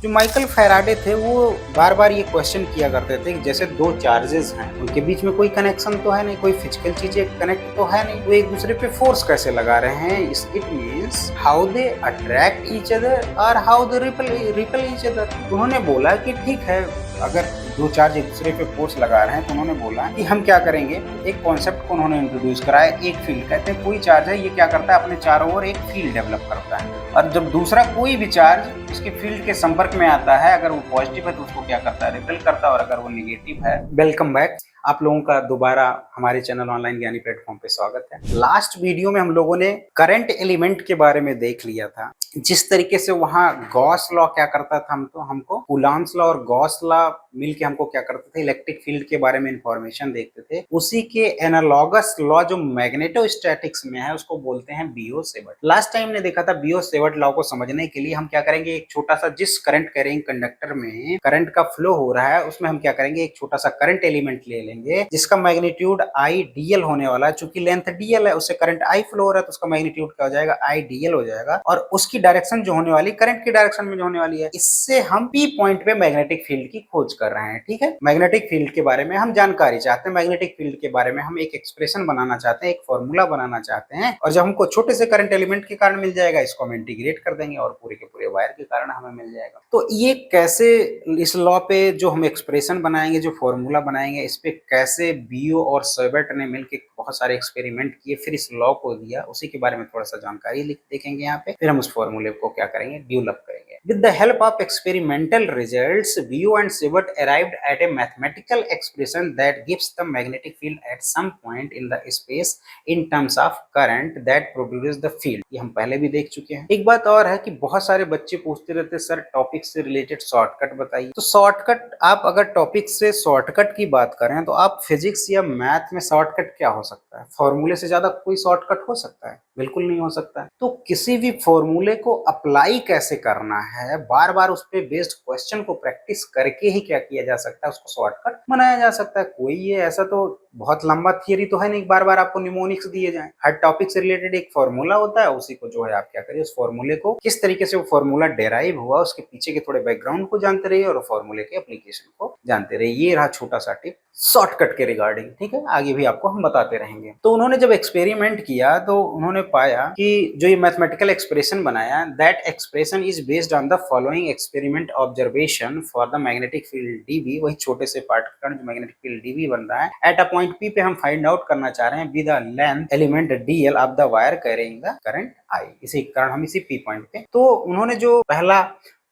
जो Michael Faraday थे वो बार बार ये क्वेश्चन किया करते थे कि जैसे दो चार्जेस हैं, उनके बीच में कोई कनेक्शन तो है नहीं, कोई फिजिकल चीजें कनेक्ट तो है नहीं, वो एक दूसरे पे फोर्स कैसे लगा रहे हैं। It means how they attract each other और how they repel each other. उन्होंने बोला कि ठीक है, अगर दो चार्ज एक दूसरे पे फोर्स लगा रहे हैं तो उन्होंने बोला कि हम क्या करेंगे, एक कॉन्सेप्ट को उन्होंने इंट्रोड्यूस कराया, एक फील्ड। कहते हैं कोई चार्ज है, ये क्या करता है, अपने चारों ओर एक फील्ड डेवलप करता है, और जब दूसरा कोई भी चार्ज इसके फील्ड के संपर्क में आता है, अगर वो पॉजिटिव है तो उसको क्या करता है, रिपेल करता है, और अगर वो निगेटिव है। वेलकम बैक, आप लोगों का दोबारा हमारे चैनल ऑनलाइन ज्ञानी प्लेटफॉर्म पे स्वागत है। लास्ट वीडियो में हम लोगों ने करंट एलिमेंट के बारे में देख लिया था, जिस तरीके से वहां गॉस लॉ क्या करता था, हमको कूलॉम्स लॉ और गॉस लॉ मिलके हमको क्या करते थे, इलेक्ट्रिक फील्ड के बारे में इंफॉर्मेशन देखते थे। उसी के एनालॉगस लॉ जो मैग्नेटोस्टैटिक्स में है उसको बोलते हैं बियो-सेवर्ट। लास्ट टाइम ने देखा था बियो-सेवर्ट लॉ को समझने के लिए हम क्या करेंगे, एक छोटा सा, जिस करंट कैरिंग कंडक्टर में करंट का फ्लो हो रहा है उसमें हम क्या करेंगे, एक छोटा सा करंट एलिमेंट ले लेंगे जिसका मैग्नीट्यूड आई डीएल होने वाला है। चूंकि लेंथ डीएल है, उससे करंट आई फ्लो हो रहा है तो उसका मैग्नीट्यूड क्या हो जाएगा, आई डीएल हो जाएगा, और उसकी डायरेक्शन जो होने वाली, करंट की डायरेक्शन में जो होने वाली है, इससे हम पी पॉइंट पे मैग्नेटिक फील्ड की खोज कर रहे हैं। ठीक है, मैग्नेटिक फील्ड के बारे में हम जानकारी चाहते हैं, मैग्नेटिक फील्ड के बारे में हम एक एक्सप्रेशन बनाना चाहते हैं, एक फॉर्मूला बनाना चाहते हैं, और जब हमको छोटे से करंट एलिमेंट के कारण मिल जाएगा, इसको हम इंटीग्रेट कर देंगे और पूरे के पूरे वायर के कारण हमें मिल जाएगा। तो ये कैसे, इस लॉ पे जो हम एक्सप्रेशन बनाएंगे, जो फॉर्मूला बनाएंगे, इस पे कैसे बियो और सेवर्ट ने मिलकर बहुत सारे एक्सपेरिमेंट किए, फिर इस लॉ को दिया, उसी के बारे में थोड़ा सा जानकारी देखेंगे यहाँ पे, फिर हम उस फॉर्मूले को क्या करेंगे, डेवलप करेंगे। With the help of experimental results, Biot and Sievert arrived at a mathematical expression that gives the magnetic field at some point in the space in terms of current that produces the field। ये हम पहले भी देख चुके हैं। एक बात और है कि बहुत सारे बच्चे पूछते रहते, सर टॉपिक से रिलेटेड शॉर्टकट बताइए। तो शॉर्टकट, आप अगर टॉपिक से शॉर्टकट की बात करें तो आप फिजिक्स या मैथ में शॉर्टकट क्या हो सकता है? फॉर्मूले से ज्यादा कोई शॉर्टकट हो सकता है? बिल्कुल नहीं हो सकता है। तो किसी भी फॉर्मूले को अप्लाई कैसे करना है, बार बार उस पे बेस्ड क्वेश्चन को प्रैक्टिस करके ही क्या किया जा सकता है, उसको शॉर्टकट बनाया जा सकता है। कोई ये ऐसा तो बहुत लंबा थियरी तो है नहीं, बार बार आपको निमोनिक्स दिए जाए। हर टॉपिक से रिलेटेड एक फॉर्मूला होता है, उसी को जो है आप क्या करिए, उस फॉर्मूले को किस तरीके से वो फॉर्मूला डेराइव हुआ, उसके पीछे के थोड़े बैकग्राउंड को जानते रहिए और फॉर्मूले के एप्लीकेशन को जानते रहिए। ये रहा छोटा सा टिप शॉर्टकट के रिगार्डिंग। ठीक है, आगे भी आपको हम बताते रहेंगे। तो उन्होंने जब एक्सपेरिमेंट किया तो उन्होंने पाया कि जो ये मैथमेटिकल एक्सप्रेशन बनाया, that expression is based on the following experiment observation for the magnetic field dB. वही छोटे से पार्ट का जो मैग्नेटिक फील्ड डीबी बन रहा है एट अ पॉइंट पी पे हम फाइंड आउट करना चाह रहे हैं with a length element DL of the wire carrying the current I. इसी कारण हम इसी पी पॉइंट पे, तो उन्होंने जो पहला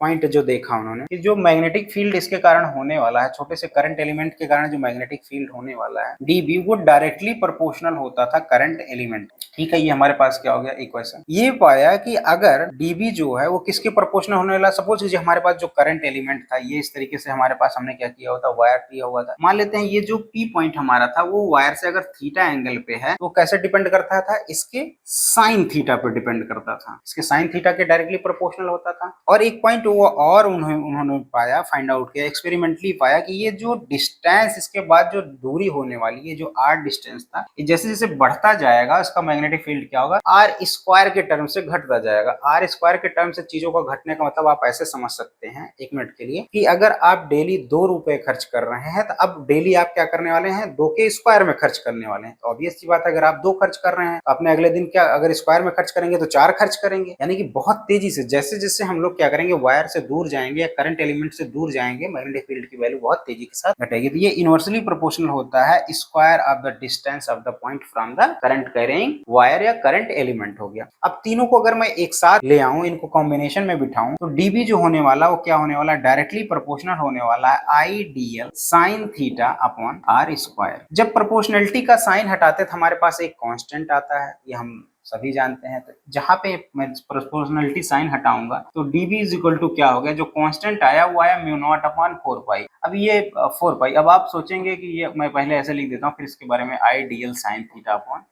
पॉइंट जो देखा उन्होंने कि जो मैग्नेटिक फील्ड इसके कारण होने वाला है, छोटे से करंट एलिमेंट के कारण जो मैग्नेटिक फील्ड होने वाला है डीबी, वो डायरेक्टली प्रोपोर्शनल होता था करंट एलिमेंट। ठीक है, ये हमारे पास क्या हो गया, इक्वेशन। ये पाया कि अगर डीबी जो है वो किसके प्रोपोर्शनल होने वाला, सपोज कीजिए हमारे पास जो करंट एलिमेंट था, ये इस तरीके से हमारे पास, हमने क्या किया होता, वायर दिया हुआ था। मान लेते हैं ये जो पी पॉइंट हमारा था वो वायर से अगर थीटा एंगल पे है तो कैसे डिपेंड करता था, इसके साइन थीटा पे डिपेंड करता था, इसके साइन थीटा के डायरेक्टली प्रोपोर्शनल होता था। और एक पॉइंट वो और उन्होंने पाया, फाइंड आउट किया, एक्सपेरिमेंटली पाया कि ये जो डिस्टेंस, इसके बाद जो दूरी होने वाली, ये जो आर डिस्टेंस था, ये जैसे जैसे बढ़ता जाएगा इसका मैग्नेटिक फील्ड क्या होगा, आर स्क्वायर के टर्म से घटता जाएगा। आर स्क्वायर के टर्म से चीजों का घटने का मतलब आप ऐसे समझ सकते हैं, एक मिनट के लिए, कि अगर आप डेली 2 रुपए खर्च कर रहे हैं तो अब डेली आप क्या करने वाले हैं, 2 के स्क्वायर में खर्च करने वाले हैं। तो ऑब्वियस सी बात है, अगर आप 2 खर्च कर रहे हैं तो अपने अगले दिन क्या, अगर स्क्वायर में खर्च करेंगे तो 4 खर्च करेंगे। यानी कि बहुत तेजी से, जैसे जैसे हम लोग क्या करेंगे, वायर से दूर जाएंगे या करंट एलिमेंट से दूर जाएंगे, मैग्नेटिक फील्ड की वैल्यू बहुत तेजी के साथ घटेगी। तो ये इनवर्सली प्रोपोर्शनल होता है square of the distance of the point from the current carrying wire या करंट एलिमेंट हो गया। अब तीनों को अगर मैं एक साथ ले आऊं, इनको कॉम्बिनेशन में बिठाऊं, तो डीबी जो होने वाला वो क्या होने वाला है, डायरेक्टली प्रोपोर्शनल होने वाला है I DL sine theta upon are square. जब प्रोपोर्शनलिटी का साइन हटाते तो हमारे पास एक कांस्टेंट आता है, ये हम सभी जानते हैं। तो जहां पे मैं प्रोपोर्शनलिटी साइन हटाऊंगा तो dB इज इक्वल टू क्या हो गया, जो कांस्टेंट आया वो आया म्यू नॉट अपॉन 4 पाई। अब ये 4 पाई, अब आप सोचेंगे कि ये मैं पहले ऐसे लिख देता हूँ, फिर इसके बारे में I DL sine theta upon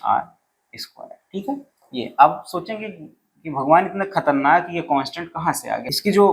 are square. ठीक है, ये अब सोचेंगे कि भगवान इतना खतरनाक, ये कांस्टेंट कहाँ से आ गया, इसकी जो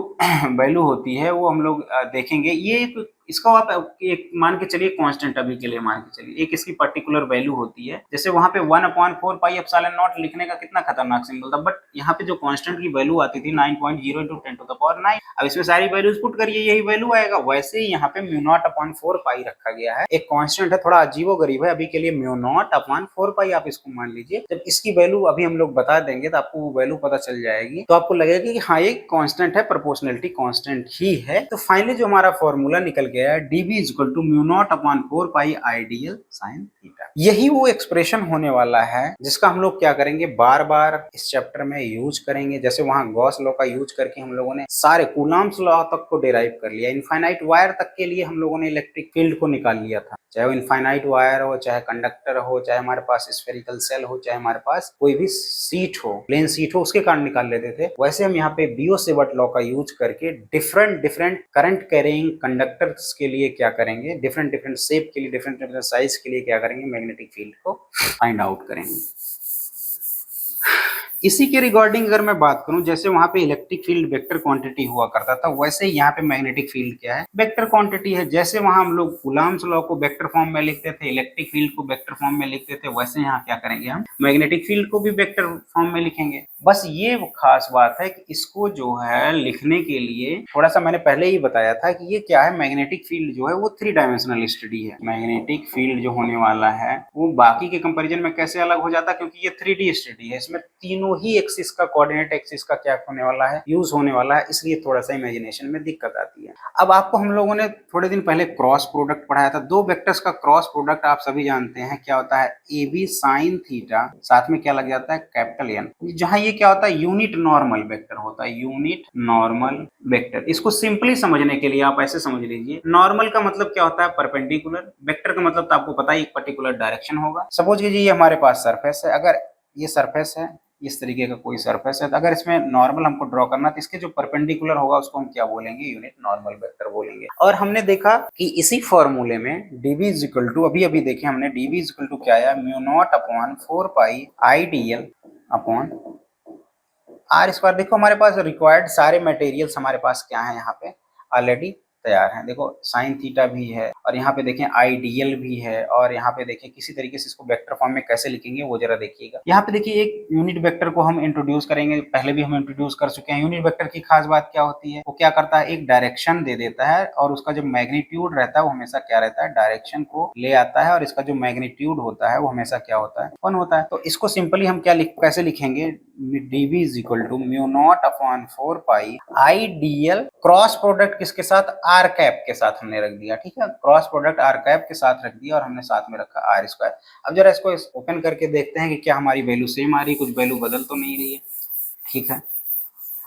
वैल्यू होती है वो हम लोग देखेंगे। ये इसको आप एक मान के चलिए कांस्टेंट, अभी के लिए मान के चलिए एक इसकी पर्टिकुलर वैल्यू होती है। जैसे वहां पे 1/4 पाई एप्सिलॉन नॉट लिखने का कितना खतरनाक सिंबल था, बट यहाँ पे जो कांस्टेंट की वैल्यू आती थी 9.0 × 10⁹ अब इसमें सारी वैल्यूज पुट करिए, यही वैल्यू आएगा। वैसे ही यहाँ पे म्यू नॉट अपॉन 4 पाई रखा गया है, एक कांस्टेंट है, थोड़ा अजीबो गरीब है, अभी के लिए म्यू नॉट अपॉन 4 पाई आप इसको मान लीजिए। जब इसकी वैल्यू अभी हम लोग बता देंगे तो आपको वो वैल्यू पता चल जाएगी, तो आपको लगेगा कि हाँ ये कांस्टेंट है, प्रोपोर्शनलिटी कांस्टेंट ही है। तो फाइनली जो हमारा फॉर्मूला निकल गया है dv equal to mu naught upon 4 pi ideal sine theta. यही वो एक्सप्रेशन होने वाला है जिसका हम लोग क्या करेंगे, बार बार इस चैप्टर में यूज करेंगे। जैसे वहां गॉस लॉ का यूज करके हम लोगों ने सारे कूलम्ब्स लॉ तक को डिराइव कर लिया, इनफाइनाइट वायर तक के लिए हम लोगों ने इलेक्ट्रिक फील्ड को निकाल लिया था, चाहे वो इनफाइनाइट वायर हो, चाहे कंडक्टर हो, चाहे हमारे पास स्फेरिकल सेल हो, चाहे हमारे पास कोई भी सीट हो, प्लेन सीट हो, उसके कारण निकाल लेते थे। वैसे हम यहाँ पे बियो-सेवर्ट लॉ का यूज करके different different current carrying conductors के लिए क्या करेंगे, डिफरेंट डिफरेंट शेप के लिए, डिफरेंट डिफरेंट साइज के लिए क्या करेंगे, मैग्नेटिक फील्ड को फाइंड आउट करेंगे। इसी के रिगार्डिंग अगर मैं बात करूं, जैसे वहां पे इलेक्ट्रिक फील्ड वेक्टर क्वांटिटी हुआ करता था, वैसे ही यहाँ पे मैग्नेटिक फील्ड क्या है, वेक्टर क्वांटिटी है। जैसे वहां हम लोग कूलम्ब्स लॉ को वेक्टर फॉर्म में लिखते थे, इलेक्ट्रिक फील्ड को वेक्टर फॉर्म में लिखते थे, वैसे यहाँ क्या करेंगे, हम मैग्नेटिक फील्ड को भी वेक्टर फॉर्म में लिखेंगे। बस ये खास बात है कि इसको जो है लिखने के लिए थोड़ा सा मैंने पहले ही बताया था कि ये क्या है, मैग्नेटिक फील्ड जो है वो 3 डायमेंशनल स्टडी है। मैग्नेटिक फील्ड जो होने वाला है वो बाकी के कंपेरिजन में कैसे अलग हो जाता है, क्योंकि ये 3D स्टडी है, इसमें तीनों ही एक्सिस का, कोऑर्डिनेट एक्सिस का क्या होने वाला है, यूज होने वाला है, इसलिए थोड़ा सा इमेजिनेशन में दिक्कत आती है। अब आपको हम लोगों ने थोड़े दिन पहले क्रॉस प्रोडक्ट पढ़ाया था, दो वेक्टर्स का क्रॉस प्रोडक्ट आप सभी जानते हैं क्या होता है, AB साइन थीटा, साथ में क्या लग जाता है, कैपिटल N, जहां ये क्या होता है, यूनिट नॉर्मल वेक्टर होता है, यूनिट नॉर्मल वेक्टर। इसको सिंपली समझने के लिए आप ऐसे समझ लीजिए, नॉर्मल का मतलब क्या होता है, परपेंडिकुलर, वेक्टर का मतलब तो आपको पता है एक पर्टिकुलर डायरेक्शन होगा। सपोज कीजिए ये हमारे पास सरफेस है, अगर ये सरफेस है, इस तरीके का कोई सरफेस है, तो अगर इसमें नॉर्मल हमको ड्रॉ करना, तो इसके जो परपेंडिकुलर होगा उसको हम क्या बोलेंगे, यूनिट नॉर्मल वेक्टर बोलेंगे। और हमने देखा कि इसी फॉर्मूले में dv इज इक्वल टू, अभी देखे हमने, dv इज इक्वल टू क्या आया, mu naught upon 4 pi ideal upon are square. देखो हमारे पास रिक्वायर्ड सारे मटेरियल्स हमारे पास क्या है, यहाँ पे ऑलरेडी तैयार है। देखो साइन थीटा भी है, और यहाँ पे देखें आइडियल भी है, और यहाँ पे देखें किसी तरीके से इसको वेक्टर फॉर्म में कैसे लिखेंगे वो जरा देखिएगा। यहाँ पे देखिए एक यूनिट वेक्टर को हम इंट्रोड्यूस करेंगे, पहले भी हम इंट्रोड्यूस कर चुके हैं। यूनिट वेक्टर की खास बात क्या होती है, वो क्या करता है, एक डायरेक्शन दे देता है, और उसका जो मैग्नीट्यूड रहता है वो हमेशा क्या रहता है, डायरेक्शन को ले आता है, और इसका जो मैग्नीट्यूड होता है वो हमेशा क्या होता है, 1 होता है। तो इसको सिंपली हम क्या कैसे लिखेंगे, dv is equal to mu naught upon 4 pi ideal, cross product किसके साथ, आर कैप के साथ हमने रख दिया, ठीक है, क्रॉस प्रोडक्ट आर कैप के साथ रख दिया, और हमने साथ में रखा आर स्क्वायर। अब जरा इसको ओपन करके देखते हैं कि क्या हमारी वैल्यू सेम आ रही है, कुछ वैल्यू बदल तो नहीं रही है, ठीक है।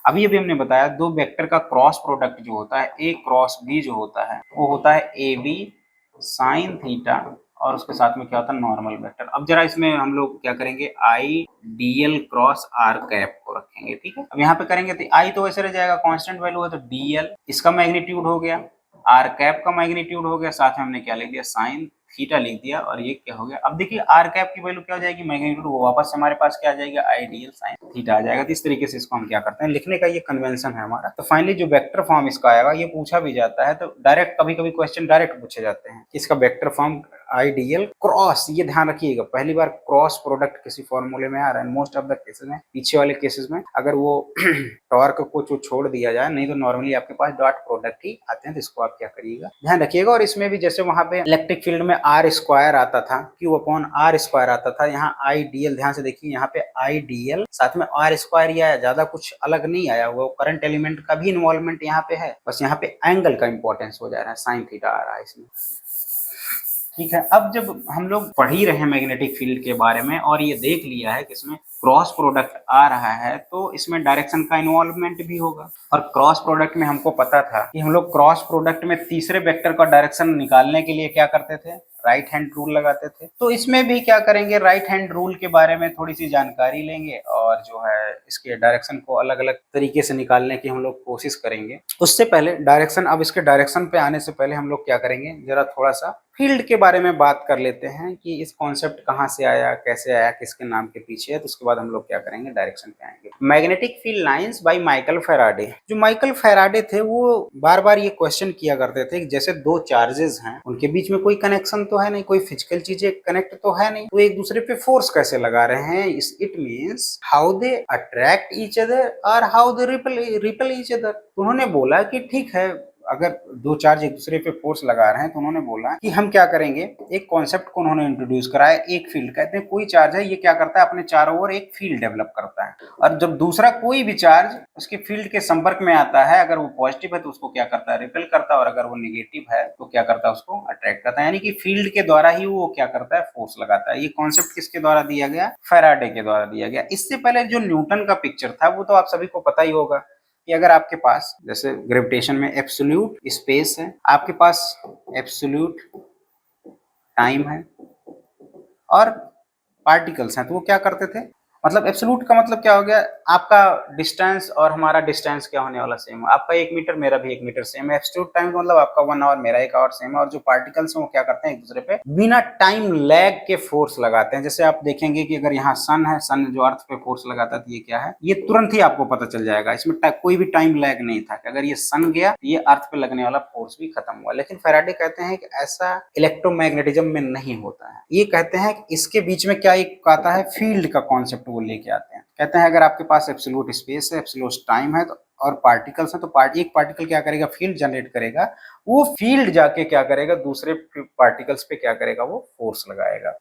अभी हमने बताया दो वेक्टर का क्रॉस प्रोडक्ट जो होता है, ए क्रॉस बी जो होता है वो होता है ए बी साइन थीटा, और उसके साथ में क्या होता है, नॉर्मल वेक्टर। अब जरा इसमें हम लोग क्या करेंगे, आई डीएल क्रॉस आर कैप को रखेंगे, ठीक है। अब यहाँ पे करेंगे तो आई तो वैसे रह जाएगा, कांस्टेंट वैल्यू है, तो डीएल इसका मैग्नीट्यूड हो गया, आर कैप का मैग्नीट्यूड हो गया, साथ में हमने क्या लिख दिया, साइन थीटा लिख दिया, और ये क्या हो गया। अब देखिए आर कैप की वैल्यू क्या हो जाएगी, मैग्नीट्यूड, वो वापस से हमारे पास क्या आ जाएगा, आइडियल साइन थीटा आ जाएगा। तो इस तरीके से इसको हम क्या करते हैं, लिखने का ये कन्वेंशन है हमारा। तो फाइनली जो वेक्टर फॉर्म इसका आएगा, ये पूछा भी जाता है, तो डायरेक्ट कभी कभी क्वेश्चन डायरेक्ट पूछे जाते हैं, इसका वेक्टर फॉर्म आइडियल क्रॉस, ये ध्यान रखिएगा, पहली बार क्रॉस प्रोडक्ट किसी फॉर्मूले में आ रहा है। मोस्ट ऑफ द केसेस में, पीछे वाले केसेस में अगर वो टॉर्क को छोड़ दिया जाए, नहीं तो नॉर्मली आपके पास डॉट प्रोडक्ट ही आते हैं, तो इसको आप क्या करिएगा, ध्यान रखिएगा। और इसमें भी जैसे वहां पे इलेक्ट्रिक फील्ड में आर स्क्वायर आता था, क्यू अपॉन आर स्क्वायर आता था, यहाँ आइडियल, ध्यान से देखिए यहाँ पे आइडियल साथ में आर स्क्वायर ही आया, ज्यादा कुछ अलग नहीं आया, वो करंट एलिमेंट का भी इन्वॉल्वमेंट यहाँ पे है, बस यहाँ पे एंगल का इंपॉर्टेंस हो जा रहा है, साइन थीटा आ रहा है इसमें, ठीक है। अब जब हम लोग पढ़ ही रहे हैं मैग्नेटिक फील्ड के बारे में, और ये देख लिया है कि इसमें क्रॉस प्रोडक्ट आ रहा है, तो इसमें डायरेक्शन का इन्वॉल्वमेंट भी होगा। और क्रॉस प्रोडक्ट में हमको पता था कि हम लोग क्रॉस प्रोडक्ट में तीसरे वेक्टर का डायरेक्शन निकालने के लिए क्या करते थे, राइट हैंड रूल लगाते थे। तो इसमें भी क्या करेंगे, राइट हैंड रूल के बारे में थोड़ी सी जानकारी लेंगे, और जो है इसके डायरेक्शन को अलग अलग तरीके से निकालने की हम लोग कोशिश करेंगे। उससे पहले डायरेक्शन, अब इसके डायरेक्शन पे आने से पहले हम लोग क्या करेंगे, जरा थोड़ा सा फील्ड के बारे में बात कर लेते हैं कि इस कॉन्सेप्ट कहाँ से आया, कैसे आया, किसके नाम के पीछे है। तो उसके बाद हम लोग क्या करेंगे, डायरेक्शन पे आएंगे। Magnetic field lines by Michael Faraday. जो माइकल फैराडे थे वो बार बार ये क्वेश्चन किया करते थे कि जैसे दो चार्जेस हैं, उनके बीच में कोई कनेक्शन तो है नहीं, कोई फिजिकल चीजें कनेक्ट तो है नहीं, तो एक दूसरे पे फोर्स कैसे लगा रहे हैं। It means how they attract each other और how they repel each other. उन्होंने बोला कि ठीक है, अगर दो चार्ज एक दूसरे पे फोर्स लगा रहे हैं तो उन्होंने बोला कि हम क्या करेंगे, एक कॉन्सेप्ट को उन्होंने इंट्रोड्यूस कराया, एक फील्ड। कहते हैं कोई चार्ज है, ये क्या करता है, अपने चारों ओर एक फील्ड डेवलप करता है, और जब दूसरा कोई भी चार्ज उसके फील्ड के संपर्क में आता है, अगर वो पॉजिटिव है तो उसको क्या करता है, रिपेल करता है, और अगर वो निगेटिव है तो क्या करता है, उसको अट्रैक्ट करता है। यानी कि फील्ड के द्वारा ही वो क्या करता है, फोर्स लगाता है। ये कॉन्सेप्ट किसके द्वारा दिया गया, फैराडे के द्वारा दिया गया। इससे पहले जो न्यूटन का पिक्चर था वो तो आप सभी को पता ही होगा कि अगर आपके पास जैसे ग्रेविटेशन में एब्सोल्यूट स्पेस है, आपके पास एब्सोल्यूट टाइम है और पार्टिकल्स हैं, तो वो क्या करते थे, मतलब एब्सोल्यूट का मतलब क्या हो गया, आपका डिस्टेंस और हमारा डिस्टेंस क्या होने वाला, सेम। आपका 1 मीटर, मेरा भी 1 मीटर सेम है। एब्सोल्यूट टाइम का मतलब आपका 1 आवर, मेरा 1 आवर सेम है। और जो पार्टिकल्स हैं वो क्या करते हैं, एक दूसरे पे बिना टाइम लैग के फोर्स लगाते हैं। जैसे आप देखेंगे कि अगर यहाँ सन है, सन जो अर्थ पे फोर्स लगाता है, तो ये क्या है, ये तुरंत ही आपको पता चल जाएगा, इसमें कोई भी टाइम लैग नहीं था कि अगर ये सन गया ये अर्थ पे लगने वाला फोर्स भी खत्म हुआ। लेकिन फैराडे कहते हैं कि ऐसा इलेक्ट्रोमैग्नेटिज्म में नहीं होता है। ये कहते हैं कि इसके बीच में क्या एक आता है, फील्ड का कॉन्सेप्ट वो लेके आते हैं। कहते हैं अगर आपके पास एब्सोल्यूट स्पेस है, एब्सोल्यूट टाइम है, तो और पार्टिकल्स है, तो एक पार्टिकल क्या करेगा, फील्ड जनरेट करेगा। वो फील्ड जाके क्या करेगा, दूसरे पार्टिकल्स पे क्या करेगा, वो फोर्स लगाएगा।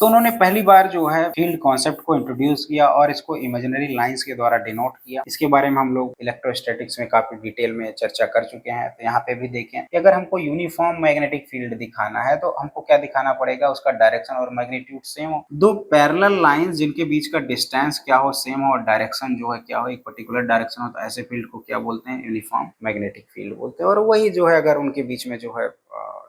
तो उन्होंने पहली बार जो है फील्ड कॉन्सेप्ट को इंट्रोड्यूस किया और इसको इमेजिनरी लाइंस के द्वारा डिनोट किया। इसके बारे में हम लोग इलेक्ट्रोस्टैटिक्स में काफी डिटेल में चर्चा कर चुके हैं। तो यहाँ पे भी देखें कि अगर हमको यूनिफॉर्म मैग्नेटिक फील्ड दिखाना है तो हमको क्या दिखाना पड़ेगा, उसका डायरेक्शन और मैग्नीट्यूड सेम हो। दो पैरेलल लाइंस जिनके बीच का डिस्टेंस क्या हो, सेम हो, और डायरेक्शन जो है क्या हो, एक पर्टिकुलर डायरेक्शन हो, तो ऐसे फील्ड को क्या बोलते हैं, यूनिफॉर्म मैग्नेटिक फील्ड बोलते हैं। और वही जो है अगर उनके बीच में जो है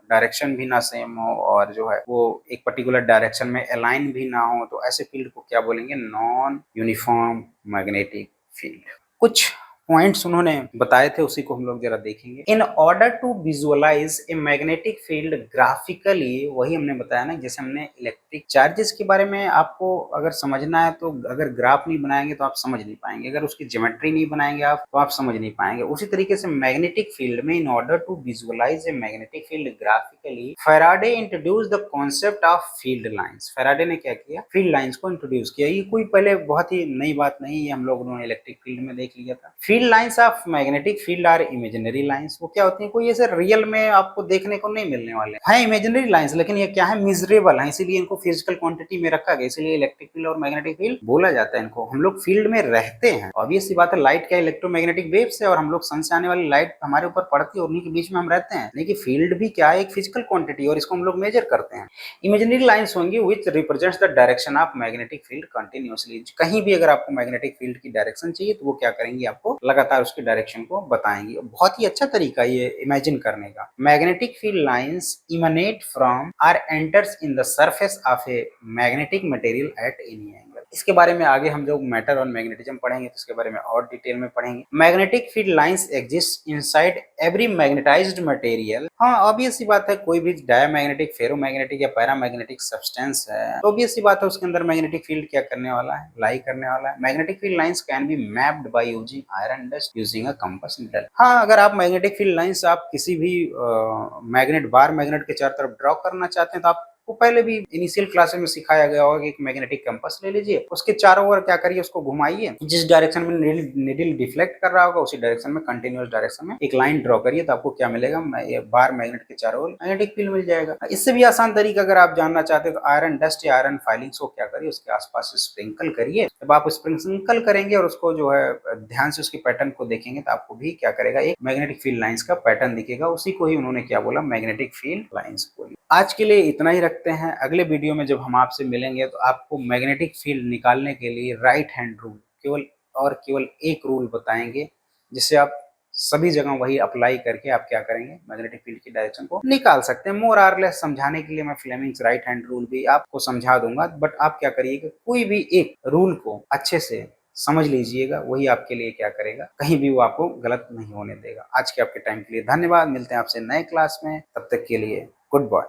डायरेक्शन भी ना सेम हो और जो है वो एक पर्टिकुलर डायरेक्शन में अलाइन भी ना हो, तो ऐसे फील्ड को क्या बोलेंगे, नॉन यूनिफॉर्म मैग्नेटिक फील्ड। कुछ पॉइंट्स उन्होंने बताए थे, उसी को हम लोग जरा देखेंगे। In order to visualise a magnetic field graphically, वही हमने बताया ना, जैसे हमने इलेक्ट्रिक चार्जेस के बारे में, आपको अगर समझना है तो अगर ग्राफ नहीं बनाएंगे तो आप समझ नहीं पाएंगे, अगर उसकी ज्योमेट्री नहीं बनाएंगे आप तो आप समझ नहीं पाएंगे। उसी तरीके से मैग्नेटिक फील्ड में, in order to visualise a magnetic field graphically, Faraday introduce the concept of field lines. Faraday ने क्या किया, फील्ड लाइंस को इंट्रोड्यूस किया। ये कोई पहले बहुत ही नई बात नहीं है, हम लोगों ने इलेक्ट्रिक फील्ड में देख लिया था। Field lines of magnetic field are imaginary lines. वो क्या होती है, कोई ऐसे रियल में आपको देखने को नहीं मिलने वाले हैं, इमेजिनरी लाइंस, लेकिन ये क्या है, मिजरेबल है, इसीलिए इनको फिजिकल क्वांटिटी में रखा गया, इसीलिए इलेक्ट्रिक फील्ड और मैग्नेटिक फील्ड बोला जाता है इनको। हम लोग फील्ड में रहते हैं, ऑब्वियस सी बात है, लाइट क्या इलेक्ट्रोमैग्नेटिक वेव्स है, और हम लोग सन से आने वाली लाइट हमारे ऊपर पड़ती है और उन्हीं के बीच में हम रहते हैं। लेकिन फील्ड भी क्या है, एक फिजिकल क्वांटिटी, और इसको हम लोग मेजर करते हैं। इमेजिनरी लाइंस होंगी विच represents the direction of magnetic field continuously. कहीं भी अगर आपको मैग्नेटिक फील्ड की डायरेक्शन चाहिए तो वो क्या करेंगी, आपको लगातार उसकी डायरेक्शन को बताएंगी। बहुत ही अच्छा तरीका ये इमेजिन करने का। Magnetic field lines emanate from or enters in the surface of a magnetic material at any angle. इसके बारे में आगे हम जब मैटर और मैग्नेटिज्म पढ़ेंगे तो इसके बारे में और डिटेल में पढ़ेंगे। Magnetic field lines exist inside every magnetised material. हाँ, ऑब्वियस सी बात है, कोई भी डायमैग्नेटिक, फेरोमैग्नेटिक या पैरामैग्नेटिक सब्सटेंस है तो ऑब्वियस सी बात है उसके अंदर मैग्नेटिक फील्ड क्या करने वाला है, लाई करने वाला है। Magnetic field lines can be mapped by using iron dust using a compass needle. हाँ, अगर आप मैग्नेटिक फील्ड लाइंस आप किसी भी मैग्नेट, बार मैग्नेट के चारों तरफ ड्रॉ करना चाहते हैं तो आप वो पहले भी इनिशियल क्लासेस में सिखाया गया होगा कि एक मैग्नेटिक कंपास ले लीजिए, उसके चारों ओर क्या करिए, उसको घुमाइए, जिस डायरेक्शन में नीडल डिफ्लेक्ट कर रहा होगा उसी डायरेक्शन में, कंटिन्यूअस डायरेक्शन में एक लाइन ड्रॉ करिए, तो आपको क्या मिलेगा, ये बार मैग्नेट के चारों ओर मैग्नेटिक फील्ड मिल जाएगा। इससे भी आसान तरीका अगर आप जानना चाहते हैं तो आयरन डस्ट या आयरन फाइलिंग्स को क्या करिए, उसके आसपास स्प्रिंकल करिए। जब आप स्प्रिंकल करेंगे और उसको जो है ध्यान से उसके पैटर्न को देखेंगे तो आपको भी क्या करेगा, एक मैग्नेटिक फील्ड लाइंस का पैटर्न दिखेगा। उसी को ही उन्होंने क्या बोला, मैग्नेटिक फील्ड लाइंस बोली। आज के लिए इतना ही रखते हैं। अगले वीडियो में जब हम आपसे मिलेंगे तो आपको मैग्नेटिक फील्ड निकालने के लिए राइट हैंड रूल, केवल और केवल एक रूल बताएंगे, जिससे आप सभी जगह वही अप्लाई करके आप क्या करेंगे, मैग्नेटिक फील्ड की डायरेक्शन को निकाल सकते हैं। मोर आर लेस समझाने के लिए मैं फ्लेमिंग्स राइट हैंड रूल भी आपको समझा दूंगा, बट आप क्या करिएगा, कोई भी एक रूल को अच्छे से समझ लीजिएगा, वही आपके लिए क्या करेगा, कहीं भी वो आपको गलत नहीं होने देगा। आज के आपके टाइम के लिए धन्यवाद, मिलते हैं आपसे नए क्लास में, तब तक के लिए गुड बाय।